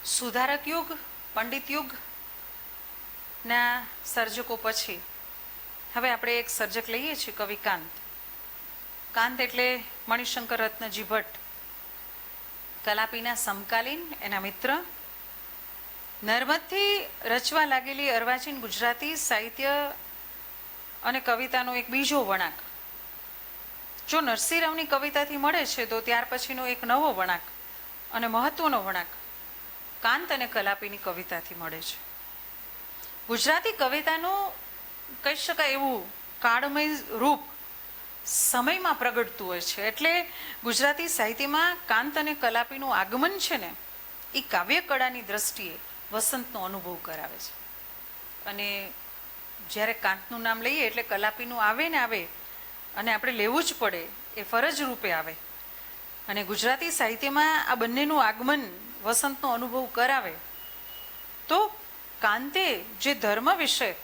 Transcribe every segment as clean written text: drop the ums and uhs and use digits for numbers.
સુધારક યુગ, પંડિત યુગના સર્જકો પછી હવે આપણે એક સર્જક લઈએ છીએ, કવિ કાંત. કાંત એટલે મણિશંકર રત્નજી ભટ્ટ, કલાપીના સમકાલીન, એના મિત્ર. નર્મદથી રચવા લાગેલી અર્વાચીન ગુજરાતી સાહિત્ય અને કવિતાનો એક બીજો વળાંક જો નરસિંહ રાવની કવિતાથી મળે છે, તો ત્યાર પછીનો એક નવો વળાંક અને મહત્વનો વળાંક કાંત અને કલાપીની કવિતાથી મળે છે. ગુજરાતી કવિતાનું કહી શકાય એવું કાળમય રૂપ સમયમાં પ્રગટતું હોય છે. એટલે ગુજરાતી સાહિત્યમાં કાંત અને કલાપીનું આગમન છે ને, એ કાવ્ય કળાની દ્રષ્ટિએ વસંતનો અનુભવ કરાવે છે. અને જ્યારે કાંતનું નામ લઈએ એટલે કલાપીનું આવે ને આવે, અને આપણે લેવું જ પડે, એ ફરજ રૂપે આવે. અને ગુજરાતી સાહિત્યમાં આ બંનેનું આગમન વસંતનો અનુભવ કરાવે તો કાંતે જે ધર્મ વિષયક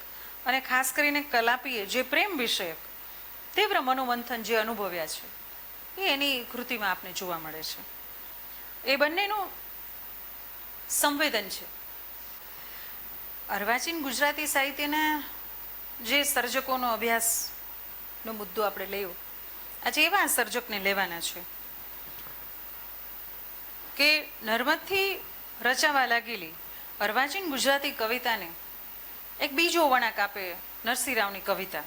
અને ખાસ કરીને કલાપીએ જે પ્રેમ વિષયક તીવ્ર મનોમંથન જે અનુભવ્યા છે, એ એની કૃતિમાં આપને જોવા મળે છે. એ બંનેનું સંવેદન છે. અર્વાચીન ગુજરાતી સાહિત્યના જે સર્જકોનો અભ્યાસનો મુદ્દો આપણે લેવો, આજે એવા સર્જકને લેવાના છે કે નર્મદથી રચાવા લાગેલી અર્વાચીન ગુજરાતી કવિતાને એક બીજો વળાંક આપે નરસિંહ રાવની કવિતા.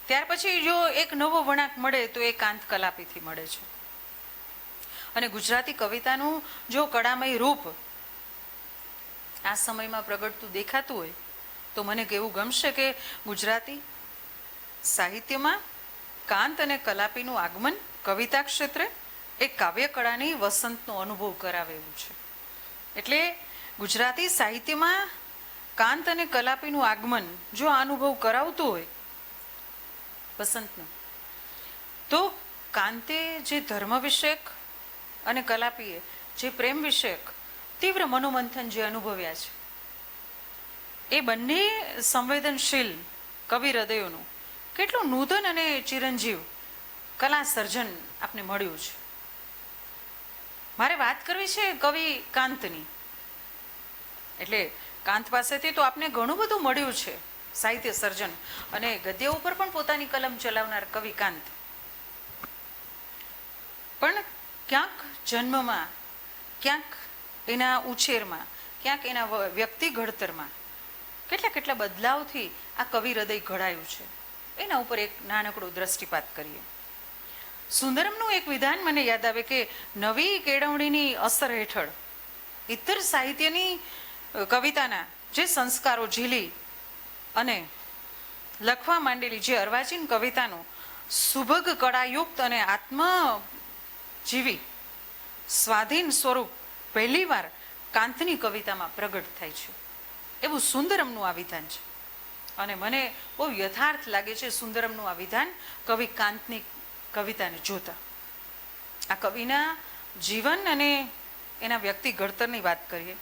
ત્યાર પછી જો એક નવો વળાંક મળે તો એ કાંત કલાપીથી મળે છે. અને ગુજરાતી કવિતાનું જો કળામય રૂપ આ સમયમાં પ્રગટતું દેખાતું હોય તો મને કહેવું ગમશે કે ગુજરાતી સાહિત્યમાં કાંત અને કલાપીનું આગમન કવિતા ક્ષેત્રે એક કાવ્ય કળાની વસંતનો અનુભવ કરાવે એવું છે. એટલે ગુજરાતી સાહિત્યમાં કાંત અને કલાપીનું આગમન જો આ અનુભવ કરાવતું હોય વસંતનો, તો કાંતે જે ધર્મ વિષયક અને કલાપીએ જે પ્રેમ વિષયક તીવ્ર મનોમંથન જે અનુભવ્યા છે, એ બંને સંવેદનશીલ કવિ હૃદયોનું કેટલું નૂતન અને ચિરંજીવ કલા સર્જન આપને મળ્યું છે. મારે વાત કરવી છે કવિ કાંતની. એટલે કાંત પાસેથી તો આપને ઘણું બધું મળ્યું છે સાહિત્ય સર્જન, અને ગદ્ય ઉપર પણ પોતાની કલમ ચલાવનાર કવિ કાંત. પણ ક્યાંક જન્મમાં, ક્યાંક એના ઉછેરમાં, ક્યાંક એના વ્યક્તિ ઘડતરમાં કેટલા બદલાવથી આ કવિ હૃદય ઘડાયું છે, એના ઉપર એક નાનકડો દ્રષ્ટિપાત કરીએ. સુંદરમનું એક વિધાન મને યાદ આવે કે નવી કેળવણીની અસર હેઠળ ઇતર સાહિત્યની કવિતાના જે સંસ્કારો ઝીલી અને લખવા માંડેલી જે અર્વાચીન કવિતાનું સુભગ કળાયુક્ત અને આત્મજીવી સ્વાધીન સ્વરૂપ પહેલીવાર કાંતની કવિતામાં પ્રગટ થાય છે. એવું સુંદરમનું આ વિધાન છે. અને મને બહુ યથાર્થ લાગે છે સુંદરમનું આ વિધાન કવિ કાંતની કવિતાને જોતા. આ કવિના જીવન અને એના વ્યક્તિ ઘડતરની વાત કરીએ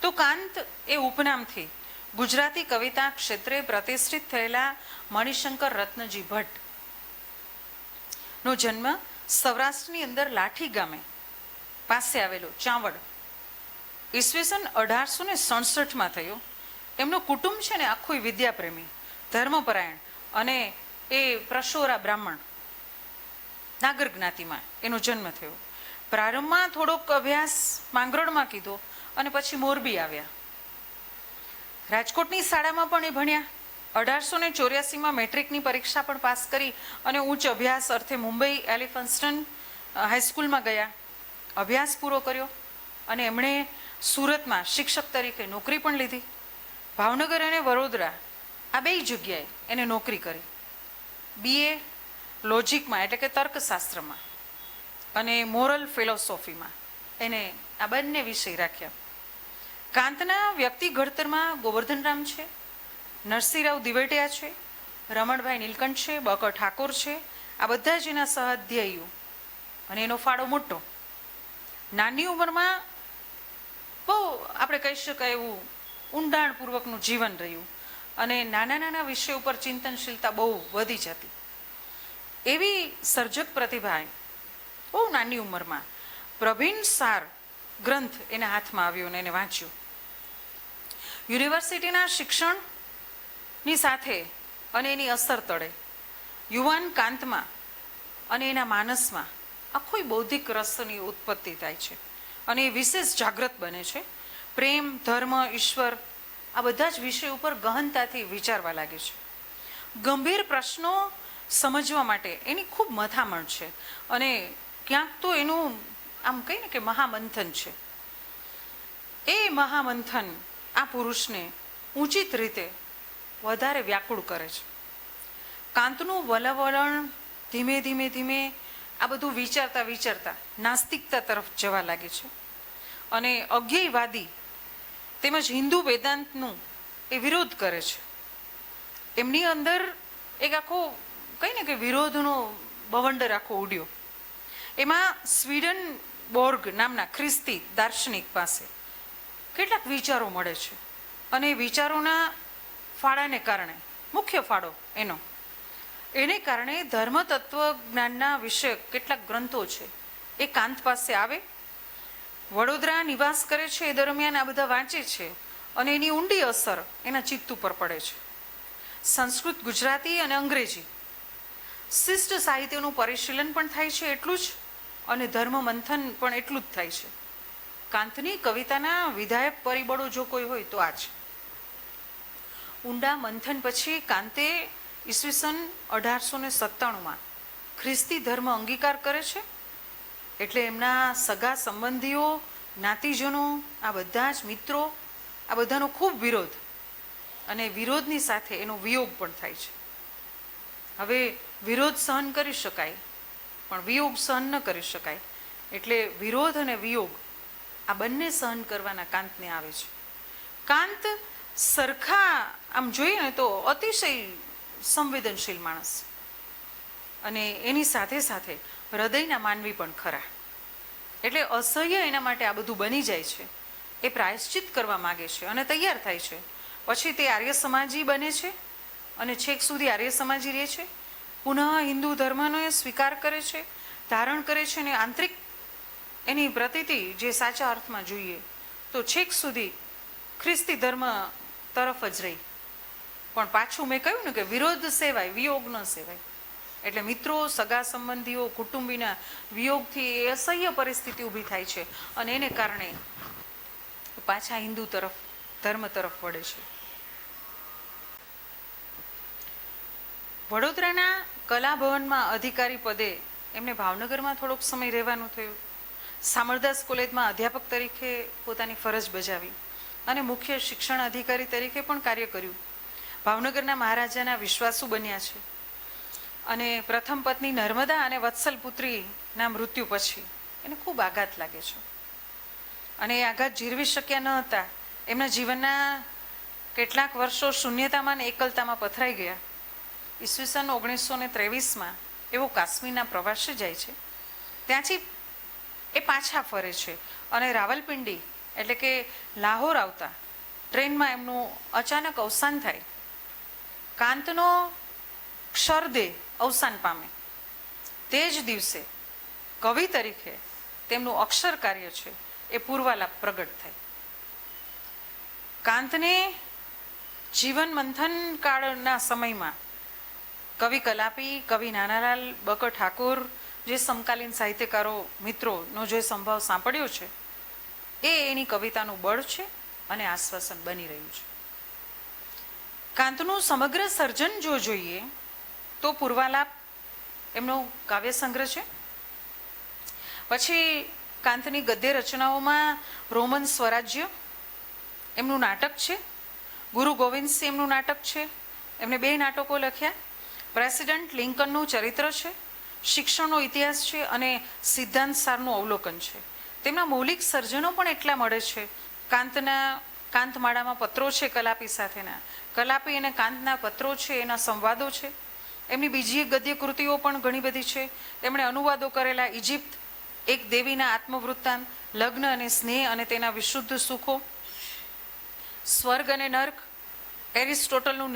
તો કાંત એ ઉપનામથી ગુજરાતી કવિતા ક્ષેત્રે પ્રતિષ્ઠિત થયેલા મણિશંકર રત્નજી ભટ્ટ નો જન્મ સૌરાષ્ટ્રની અંદર લાઠી ગામે પાસે આવેલો ચાવડ ઈસવીસન 1867માં થયો. એમનું કુટુંબ છે ને આખું વિદ્યાપ્રેમી, ધર્મપરાયણ અને એ પ્રશોરા બ્રાહ્મણ નાગર જ્ઞાતિમાં એનો જન્મ થયો. પ્રારંભમાં થોડોક અભ્યાસ માંગરોળમાં કીધો અને પછી મોરબી આવ્યા. રાજકોટની શાળામાં પણ એ ભણ્યા. 1884માં મેટ્રિકની પરીક્ષા પણ પાસ કરી અને ઉચ્ચ અભ્યાસ અર્થે મુંબઈ એલિફન્સ્ટન હાઈસ્કૂલમાં ગયા. અભ્યાસ પૂરો કર્યો અને એમણે સુરતમાં શિક્ષક તરીકે નોકરી પણ લીધી. ભાવનગર અને વડોદરા આ બે જગ્યાએ એને નોકરી કરી. BA લોજિકમાં એટલે કે તર્કશાસ્ત્રમાં અને મોરલ ફિલોસોફીમાં એને આ બંને વિષય રાખ્યા. કાંતના વ્યક્તિ ઘડતરમાં ગોવર્ધનરામ છે, નરસિંહરાવ દિવેટિયા છે, રમણભાઈ નીલકંઠ છે, બકર ઠાકોર છે. આ બધા જ એના સહાધ્યાયીઓ અને એનો ફાળો મોટો. નાની ઉંમરમાં બહુ આપણે કહી શકાય એવું ઊંડાણપૂર્વકનું જીવન રહ્યું અને નાના વિષયો ઉપર ચિંતનશીલતા બહુ વધી જતી. એવી સર્જક પ્રતિભાએ બહુ નાની ઉંમરમાં પ્રવીણ સાર ગ્રંથ એના હાથમાં આવ્યો અને એને વાંચ્યો. યુનિવર્સિટીના શિક્ષણની સાથે અને એની અસર તળે યુવાન કાંતમાં અને એના માનસમાં આખો બૌદ્ધિક રસની ઉત્પત્તિ થાય છે અને એ વિશેષ જાગૃત બને છે. પ્રેમ, ધર્મ, ઈશ્વર આ બધા જ વિષય ઉપર ગહનતાથી વિચારવા લાગે છે. ગંભીર પ્રશ્નો સમજવા માટે એની ખૂબ મથામણ છે અને ક્યાંક તો એનું આમ કહીને કે મહામંથન છે. એ મહામંથન આ પુરુષને ઉચિત રીતે વધારે વ્યાકુળ કરે છે. કાંતનું વલવલણ ધીમે ધીમે ધીમે આ બધું વિચારતા વિચારતા નાસ્તિકતા તરફ જવા લાગે છે અને અજ્ઞેયવાદી તેમજ હિન્દુ વેદાંતનું એ વિરોધ કરે છે. એમની અંદર એક આખો કહીને કે વિરોધનો બવંડર આખો ઉડ્યો. એમાં સ્વીડન બોર્ગ નામના ખ્રિસ્તી દાર્શનિક પાસે કેટલાક વિચારો મળે છે અને એ વિચારોના ફાળાને કારણે, મુખ્ય ફાળો એને કારણે ધર્મ તત્વજ્ઞાનના વિષયક કેટલાક ગ્રંથો છે એ કાંત પાસે આવે. વડોદરા નિવાસ કરે છે એ દરમિયાન આ બધા વાંચે છે અને એની ઊંડી અસર એના ચિત્ત ઉપર પડે છે. સંસ્કૃત, ગુજરાતી અને અંગ્રેજી શિષ્ટ સાહિત્યનું પરિશીલન પણ થાય છે એટલું જ, અને ધર્મ મંથન પણ એટલું જ થાય છે. કાંતની કવિતાના વિધાયક પરિબળો જો કોઈ હોય તો આ છે. ઊંડા મંથન પછી કાંતે ઈસવીસન 1897માં ખ્રિસ્તી ધર્મ અંગીકાર કરે છે. એટલે એમના સગા સંબંધીઓ, જ્ઞાતિજનો, આ બધા જ મિત્રો, આ બધાનો ખૂબ વિરોધ, અને વિરોધની સાથે એનો વિયોગ પણ થાય છે. હવે વિરોધ સહન કરી શકાય પણ વિયોગ સહન ન કરી શકાય, એટલે વિરોધ અને વિયોગ આ બંને સહન કરવાના કાંતને આવે છે. કાંત સરખા આમ જોઈએ ને તો અતિશય સંવેદનશીલ માણસ, અને એની સાથે સાથે હૃદયના માનવી પણ ખરા. એટલે અસહ્ય એના માટે આ બધું બની જાય છે. એ પ્રાયશ્ચિત કરવા માગે છે અને તૈયાર થાય છે. પછી તે આર્ય સમાજી બને છે અને છેક સુધી આર્ય સમાજી રહે છે. પુનઃ હિન્દુ ધર્મનો એ સ્વીકાર કરે છે, ધારણ કરે છે, અને આંતરિક એની પ્રતીતિ જે સાચા અર્થમાં જોઈએ તો છેક સુધી ખ્રિસ્તી ધર્મ તરફ જ રહી. પણ પાછું મેં કહ્યું ને કે વિરોધ સેવાય, વિયોગ ન સેવાય. એટલે મિત્રો, સગા સંબંધીઓ, કુટુંબીના વિયોગથી એ અસહ્ય પરિસ્થિતિ ઊભી થાય છે અને એને કારણે પાછા હિન્દુ તરફ, ધર્મ તરફ વળે છે. વડોદરાના કલાભવનમાં અધિકારી પદે એમને ભાવનગરમાં થોડોક સમય રહેવાનું થયું. સામળદાસ કોલેજમાં અધ્યાપક તરીકે પોતાની ફરજ બજાવી અને મુખ્ય શિક્ષણ અધિકારી તરીકે પણ કાર્ય કર્યું. ભાવનગરના મહારાજાના વિશ્વાસુ બન્યા છે અને પ્રથમ પત્ની નર્મદા અને વત્સલ પુત્રીના મૃત્યુ પછી એને ખૂબ આઘાત લાગે છે અને એ આઘાત જીરવી શક્યા ન હતા. એમના જીવનના કેટલાક વર્ષો શૂન્યતામાં અને એકલતામાં પથરાઈ ગયા. ઈસવીસન 1923માં એવો કાશ્મીરના પ્રવાસે જાય છે. ત્યાંથી એ પાછા ફરે છે અને રાવલપિંડી એટલે કે લાહોર આવતા ટ્રેનમાં એમનું અચાનક અવસાન થાય. કાંતનો ક્ષરદેહ અવસાન પામે તે જ દિવસે કવિ તરીકે તેમનું અક્ષર કાર્ય છે એ પૂર્વાલાપ પ્રગટ થાય. કાંતને જીવન મંથન કાળના સમયમાં કવિ કલાપી, કવિ નાનાલાલ બકર ઠાકોર જે સમકાલીન સાહિત્યકારો મિત્રોનો જે સંભાવ સાંપડ્યો છે એ એની કવિતાનું બળ છે અને આશ્વાસન બની રહ્યું છે. કાંતનું સમગ્ર સર્જન જો જોઈએ તો પૂર્વાલાપ એમનો કાવ્ય સંગ્રહ છે. પછી કાંતની ગદ્ય રચનાઓમાં રોમન સ્વરાજ્ય એમનું નાટક છે, ગુરુ ગોવિંદસિંહ એમનું નાટક છે, એમને 2 નાટકો લખ્યા. પ્રેસિડેન્ટ લિંકનનું ચરિત્ર છે, શિક્ષણનો ઇતિહાસ છે અને સિદ્ધાંત સારનું અવલોકન છે. તેમના મૌલિક સર્જનો પણ એટલા મળે છે. કાંતમાળામાં પત્રો છે કલાપી સાથેના, કલાપી અને કાંતના પત્રો છે, એના સંવાદો છે. એમની બીજી ગદ્ય કૃતિઓ પણ ઘણી બધી છે. તેમણે અનુવાદો કરેલા ઇજિપ્ત, એક દેવીના આત્મવૃત્તાંત, લગ્ન અને સ્નેહ અને તેના વિશુદ્ધ સુખો, સ્વર્ગ અને નર્ક, એરિસ્ટોટલનું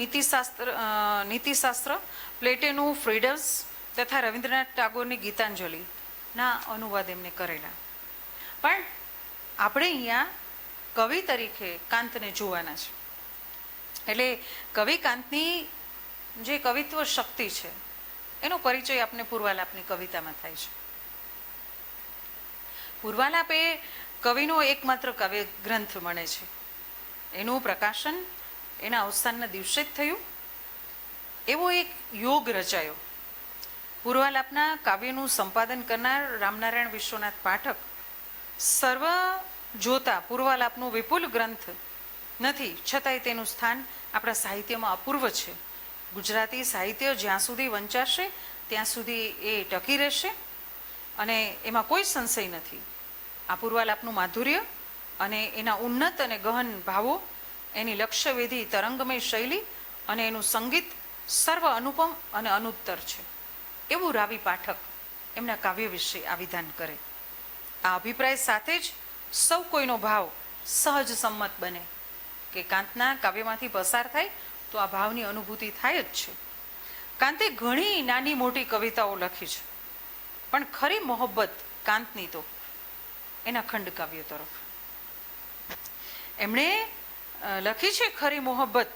નીતિશાસ્ત્ર, પ્લેટેનું ફ્રીડમ્સ તથા રવિન્દ્રનાથ ટાગોરની ગીતાંજલિના અનુવાદ એમને કરેલા. પણ આપણે અહીંયા કવિ તરીકે કાંતને જોવાના છે. એટલે કવિ કાંતની જે કવિત્વ શક્તિ છે એનો પરિચય આપને પૂર્વાલાપની કવિતામાં થાય છે. પૂર્વાલાપ એ કવિનો એકમાત્ર કાવ્ય ગ્રંથ મળે છે. એનું પ્રકાશન એના અવસાનના દિવસે જ થયું. એવો એક યોગ રચાયો. પૂર્વાલાપના કાવ્યનું સંપાદન કરનાર રામનારાયણ વિશ્વનાથ પાઠક સર્વ જોતા પૂર્વાલાપનું વિપુલ ગ્રંથ નથી, છતાંય તેનું સ્થાન આપણા સાહિત્યમાં અપૂર્વ છે. ગુજરાતી સાહિત્ય જ્યાં સુધી વંચાશે ત્યાં સુધી એ ટકી રહેશે અને એમાં કોઈ સંશય નથી. આ પૂર્વાલાપનું માધુર્ય અને એના ઉન્નત અને ગહન ભાવો, એની લક્ષ્યવેધી તરંગમય શૈલી અને એનું સંગીત સર્વ અનુપમ અને અનુત્તર છે. એવું રાવી પાઠક એમના કાવ્ય વિશે આ વિધાન કરે. આ અભિપ્રાય સાથે જ સૌ કોઈનો ભાવ સહજ સંમત બને કે કાંતના કાવ્યમાંથી પસાર થાય તો આ ભાવની અનુભૂતિ થાય જ છે. કાંતે ઘણી નાની મોટી કવિતાઓ લખી છે, પણ ખરી મોહબ્બત કાંતની તો એના ખંડ કાવ્યો તરફ. એમણે લખી છે ખરી મોહબ્બત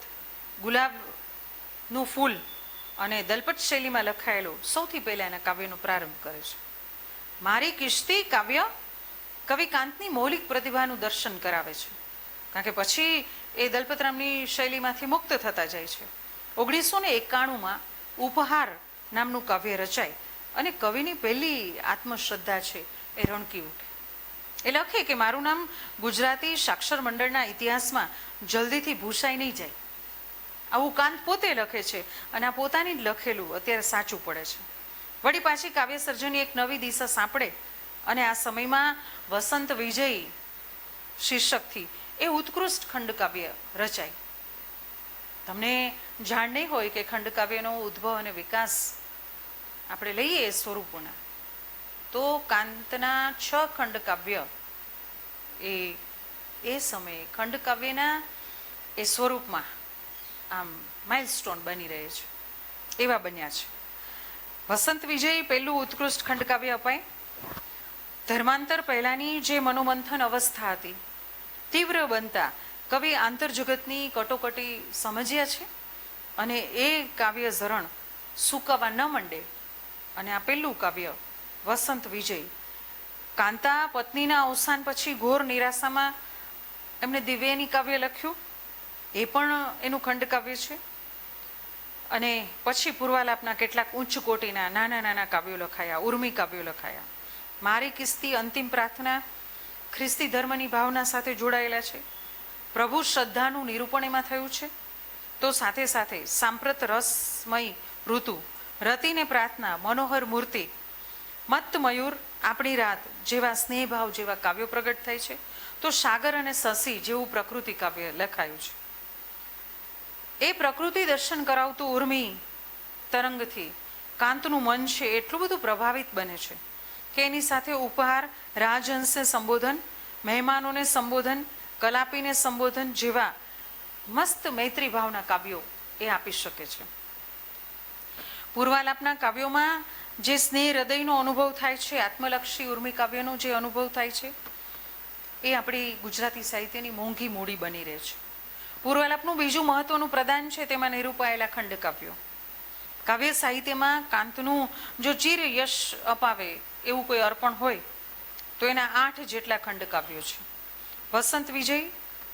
ગુલાબનું ફૂલ અને દલપત શૈલીમાં લખાયેલું સૌથી પહેલા એના કાવ્યનો પ્રારંભ કરે છે. મારી કિશ્તી કાવ્ય કવિ કાંતની મૌલિક પ્રતિભાનું દર્શન કરાવે છે, કારણ કે પછી એ દલપતરામની શૈલીમાંથી મુક્ત થતા જાય છે. 1991માં ઉપહાર નામનું કાવ્ય રચાય અને કવિની પહેલી આત્મશ્રદ્ધા છે એ રણકી ઉઠે. એ લખે કે મારું નામ ગુજરાતી સાક્ષર મંડળના ઇતિહાસમાં જલ્દીથી ભૂસાઈ નહીં જાય. આવું કાંત પોતે લખે છે અને આ પોતાની જ લખેલું અત્યારે સાચું પડે છે. વળી પાછી કાવ્ય સર્જનની એક નવી દિશા સાંપડે અને આ સમયમાં વસંત વિજય શીર્ષકથી એ ઉત્કૃષ્ટ ખંડકાવ્ય રચાય. તમને જાણ નહીં હોય કે ખંડકાવ્યનો ઉદ્ભવ અને વિકાસ આપણે લઈએ એ સ્વરૂપોના, તો કાંતના 6 ખંડકાવ્ય એ સમયે ખંડકાવ્યના એ સ્વરૂપમાં આમ માઇલસ્ટોન બની રહે છે, એવા બન્યા છે. વસંત વિજય પહેલું ઉત્કૃષ્ટ ખંડકાવ્ય અપાય. ધર્માંતર પહેલાની જે મનોમંથન અવસ્થા હતી તીવ્ર બનતા કવિ આંતરજગતની કટોકટી સમજ્યા છે અને એ કાવ્ય ઝરણ સૂકવવા ન માંડે. અને આ પહેલું કાવ્ય વસંત વિજય, કાંતા પત્નીના અવસાન પછી ઘોર નિરાશામાં એમણે દિવ્યની કાવ્ય લખ્યું, એ પણ એનું ખંડકાવ્ય છે. અને પછી પૂર્વાલાપના કેટલાક ઉચ્ચ કોટીના નાના નાના કાવ્યો લખાયા, ઉર્મી કાવ્યો લખાયા. મારી કિસ્તી અંતિમ પ્રાર્થના ખ્રિસ્તી ધર્મની ભાવના સાથે જોડાયેલા છે. પ્રભુ શ્રદ્ધાનું નિરૂપણ એમાં થયું છે. તો સાથે સાથે સાંપ્રત રસમય ઋતુ, રતિને પ્રાર્થના, મનોહર મૂર્તિ, મત્ત મયુર, આપણી રાત જેવા સ્નેહભાવ જેવા કાવ્યો પ્રગટ થાય છે. તો સાગર અને શશી જેવું પ્રકૃતિ કાવ્ય લખાયું છે. એ પ્રકૃતિ દર્શન કરાવતું ઉર્મી તરંગથી કાંતનું મન છે એટલું બધું પ્રભાવિત બને છે કે એની સાથે ઉપહાર, રાજહંસને સંબોધન, મહેમાનોને સંબોધન, કલાપીને સંબોધન જેવા મસ્ત મૈત્રી ભાવના કાવ્યો એ આપી શકે છે. પૂર્વાલાપના કાવ્યોમાં જે સ્નેહ હૃદયનો અનુભવ થાય છે, આત્મલક્ષી ઉર્મી કાવ્યનો જે અનુભવ થાય છે, એ આપણી ગુજરાતી સાહિત્યની મોંઘી મૂડી બની રહે છે. પૂર્વાલાપનું બીજું મહત્વનું પ્રદાન છે તેમાં નિરૂપાયેલા ખંડકાવ્યો. કાવ્ય સાહિત્યમાં કાંતનું જો ચિર યશ અપાવે એવું કોઈ અર્પણ હોય તો એના 8 જેટલા ખંડકાવ્યો છે. વસંત વિજય,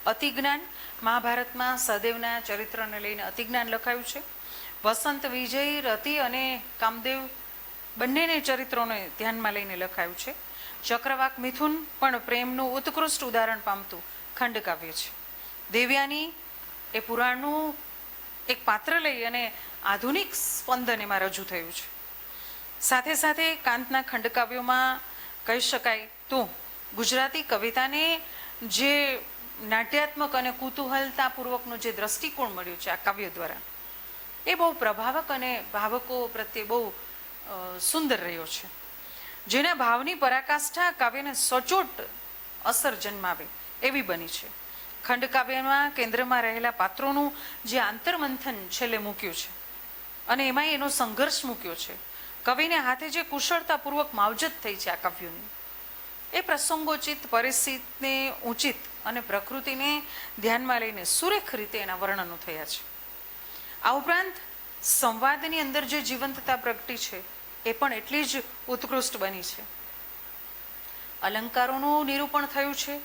અતિજ્ઞાન, મહાભારતમાં સહદેવના ચરિત્રને લઈને અતિજ્ઞાન લખાયું છે. વસંત વિજય રતિ અને કામદેવ બંનેને ચરિત્રોને ધ્યાનમાં લઈને લખાયું છે. ચક્રવાક મિથુન પણ પ્રેમનું ઉત્કૃષ્ટ ઉદાહરણ પામતું ખંડકાવ્ય છે. દેવ્યાની એ પુરાણનું એક પાત્ર લઈ અને આધુનિક સ્પંદન એમાં રજૂ થયું છે. સાથે સાથે કાંતના ખંડકાવ્યોમાં કહી શકાય તો ગુજરાતી કવિતાને જે નાટ્યાત્મક અને કુતૂહલતાપૂર્વકનો જે દ્રષ્ટિકોણ મળ્યો છે આ કાવ્ય દ્વારા, એ બહુ પ્રભાવક અને ભાવકો પ્રત્યે બહુ સુંદર રહ્યો છે. જેના ભાવની પરાકાષ્ઠા કાવ્યને સચોટ અસર જન્માવે એવી બની છે. ખંડકાવ્યમાં કેન્દ્રમાં રહેલા પાત્રોનું જે આંતરમંથન છેલ્લે મૂક્યું છે અને એમાં એનો સંઘર્ષ મૂક્યો છે. કવિને હાથે જે કુશળતાપૂર્વક માવજત થઈ છે આ કાવ્યોની, એ પ્રસંગોચિત, પરિસ્થિતિને ઉચિત અને પ્રકૃતિને ધ્યાનમાં લઈને સુરેખ રીતે એના વર્ણનો થયા છે. આ ઉપરાંત સંવાદની અંદર જે જીવંતતા પ્રગટી છે એ પણ એટલી જ ઉત્કૃષ્ટ બની છે. અલંકારોનું નિરૂપણ થયું છે,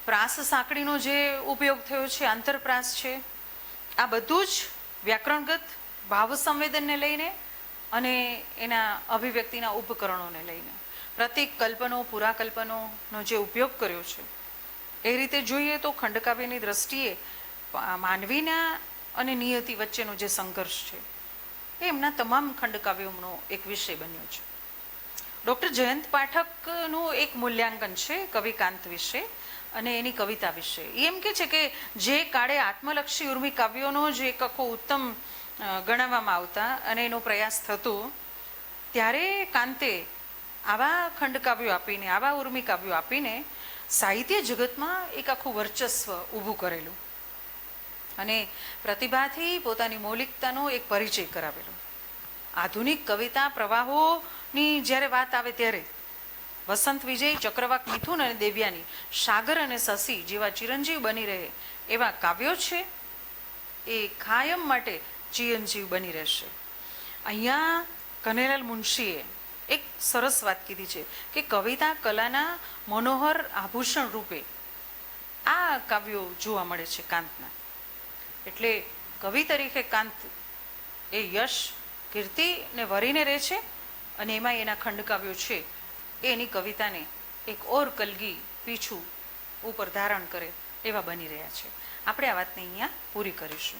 પ્રાસ સાંકળીનો જે ઉપયોગ થયો છે, આંતરપ્રાસ છે, આ બધું જ વ્યાકરણગત ભાવ સંવેદનને લઈને અને એના અભિવ્યક્તિના ઉપકરણોને લઈને પ્રતિક કલ્પનો, પુરાકલ્પનોનો જે ઉપયોગ કર્યો છે એ રીતે જોઈએ તો ખંડકાવ્યની દ્રષ્ટિએ માનવીના અને નિયતિ વચ્ચેનો જે સંઘર્ષ છે એ એમના તમામ ખંડકાવ્યોનો એક વિષય બન્યો છે. ડૉક્ટર જયંત પાઠકનું એક મૂલ્યાંકન છે કવિકાંત વિશે અને એની કવિતા વિશે. એ એમ કે છે કે જે કાળે આત્મલક્ષી ઉર્મી કાવ્યોનો જ એક આખો ઉત્તમ ગણાવવામાં આવતા અને એનો પ્રયાસ થતો, ત્યારે કાંતે આવા ખંડકાવ્યો આપીને, આવા ઉર્મી કાવ્યો આપીને સાહિત્ય જગતમાં એક આખું વર્ચસ્વ ઊભું કરેલું અને પ્રતિભાથી પોતાની મૌલિકતાનો એક પરિચય કરાવેલો. આધુનિક કવિતા પ્રવાહોની જ્યારે વાત આવે ત્યારે વસંત વિજય, ચક્રવાક મિથુન અને દેવ્યાની, સાગર અને શશી જેવા ચિરંજીવ બની રહે એવા કાવ્યો છે એ કાયમ માટે ચિરંજીવ બની રહેશે. અહીંયા કનૈયાલાલ મુનશીએ એક સરસ વાત કીધી છે કે કવિતા કલાના મનોહર આભૂષણ રૂપે આ કાવ્યો જોવા મળે છે કાંતના. એટલે કવિ તરીકે કાંત એ યશ, કીર્તિને વરીને રહે છે અને એમાં એના ખંડકાવ્યો છે એ એની કવિતાને એક ઓર કલગી પીછું ઉપર ધારણ કરે એવા બની રહ્યા છે. આપણે આ વાતને અહીંયા પૂરી કરીશું.